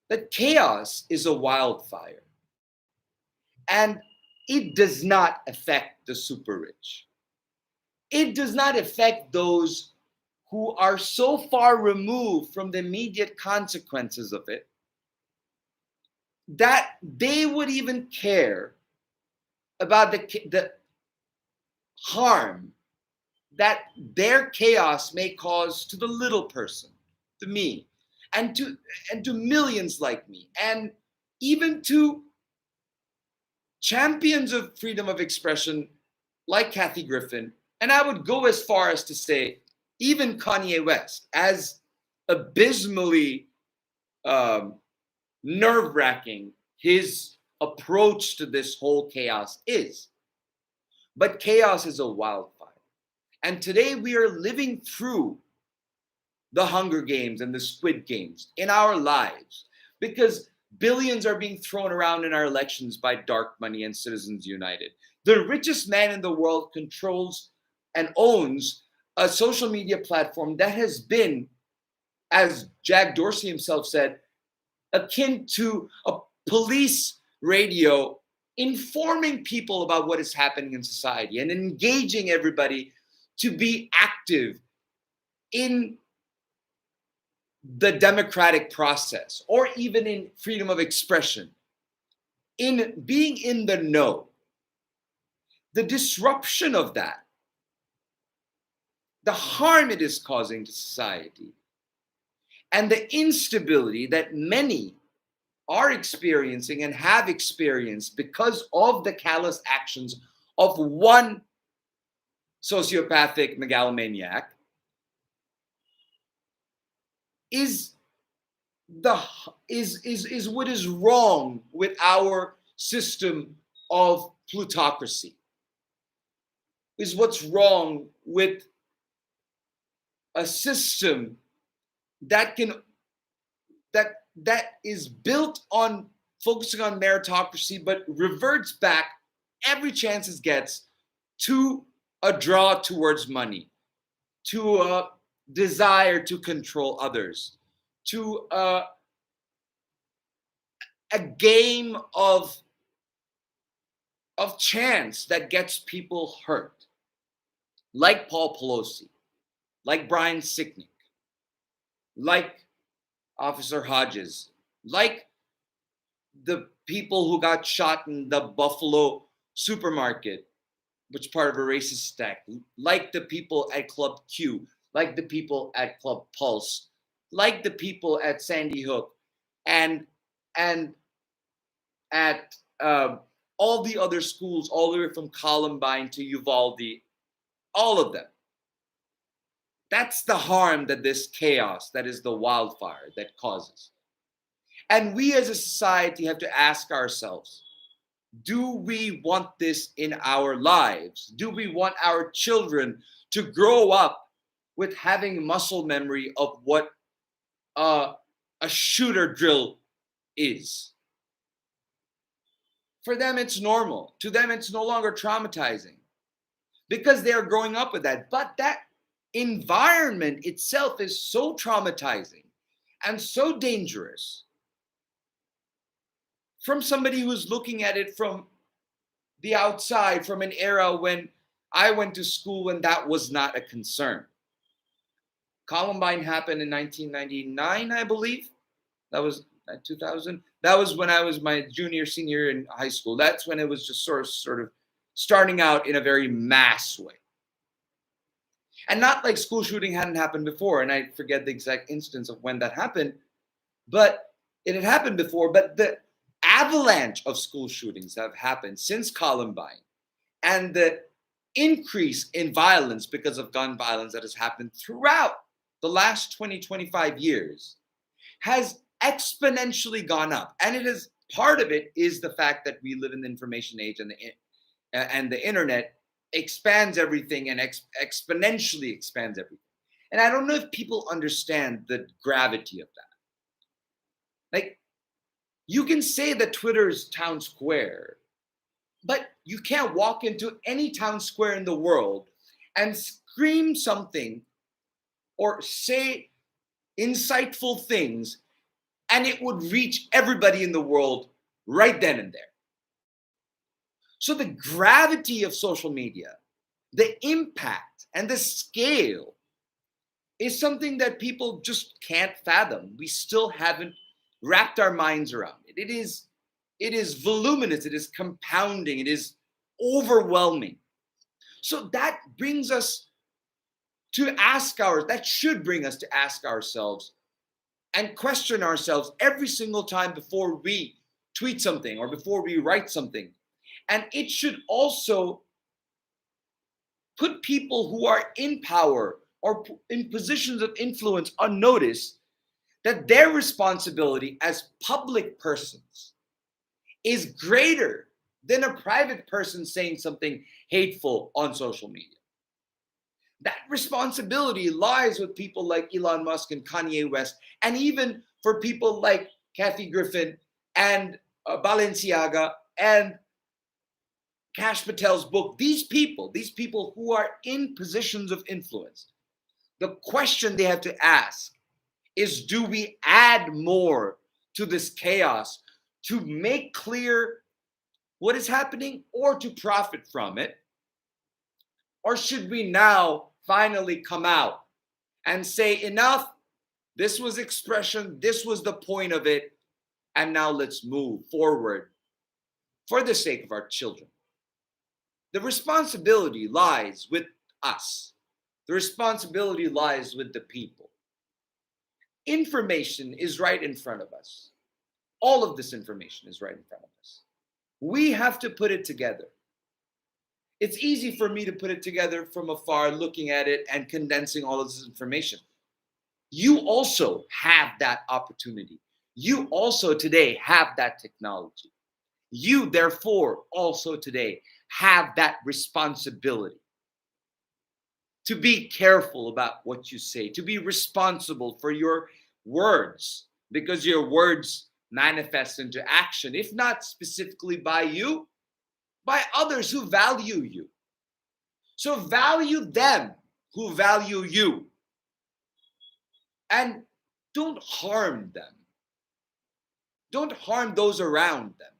that chaos is a wildfire, and it does not affect the super rich. It does not affect those who are so far removed from the immediate consequences of it that they would even care about the harm that their chaos may cause to the little person, to me, and to millions like me, and even to champions of freedom of expression like Kathy Griffin. And I would go as far as to say even Kanye West, as abysmally nerve-wracking his approach to this whole chaos is. But chaos is a wildfire. And today we are living through the Hunger Games and the Squid Games in our lives because billions are being thrown around in our elections by dark money and Citizens United. The richest man in the world controls and owns a social media platform that has been, as Jack Dorsey himself said, akin to a police radio informing people about what is happening in society and engaging everybody to be active in the democratic process or even in freedom of expression, in being in the know. The disruption of that, the harm it is causing to society, and the instability that many are experiencing and have experienced because of the callous actions of one sociopathic megalomaniac is what is wrong with our system of plutocracy, is what's wrong with a system that is built on focusing on meritocracy but reverts back every chance it gets to a draw towards money, to a desire to control others, to a game of chance that gets people hurt, like Paul Pelosi, like Brian Sicknick, like Officer Hodges, like the people who got shot in the Buffalo supermarket, which part of a racist attack, like the people at Club Q, like the people at Club Pulse, like the people at Sandy Hook, and at all the other schools, all the way from Columbine to Uvalde, all of them. That's the harm that this chaos, that is the wildfire, that causes. And we as a society have to ask ourselves, do we want this in our lives? Do we want our children to grow up with having muscle memory of what a shooter drill is? For them, it's normal. To them, it's no longer traumatizing because they're growing up with that. But that environment itself is so traumatizing and so dangerous from somebody who's looking at it from the outside, from an era when I went to school when that was not a concern. Columbine happened in 1999, I believe. That was 2000. That was when I was my junior, senior in high school. That's when it was just sort of starting out in a very mass way. And not like school shooting hadn't happened before, and I forget the exact instance of when that happened, but it had happened before. But the avalanche of school shootings that have happened since Columbine and the increase in violence because of gun violence that has happened throughout the last 20, 25 years has exponentially gone up. And it is, part of it is the fact that we live in the information age, and the internet expands everything and exponentially expands everything. And I don't know if people understand the gravity of that. Like, you can say that Twitter is town square, but you can't walk into any town square in the world and scream something or say insightful things and it would reach everybody in the world right then and there. So the gravity of social media, the impact and the scale is something that people just can't fathom. We still haven't wrapped our minds around it. It is voluminous, it is compounding, it is overwhelming. So that brings us to that should bring us to ask ourselves and question ourselves every single time before we tweet something or before we write something. And it should also put people who are in power or in positions of influence on notice that their responsibility as public persons is greater than a private person saying something hateful on social media. That responsibility lies with people like Elon Musk and Kanye West, and even for people like Kathy Griffin and Balenciaga and Kash Patel's book. These people who are in positions of influence, the question they have to ask is, do we add more to this chaos to make clear what is happening or to profit from it? Or should we now finally come out and say, enough, this was expression, this was the point of it, and now let's move forward for the sake of our children? The responsibility lies with us. The responsibility lies with the people. Information is right in front of us. All of this information is right in front of us. We have to put it together. It's easy for me to put it together from afar, looking at it and condensing all of this information. You also have that opportunity. You also today have that technology. You, therefore, also today have that responsibility to be careful about what you say, to be responsible for your words, because your words manifest into action, if not specifically by you, by others who value you. So value them who value you, and don't harm them. Don't harm those around them.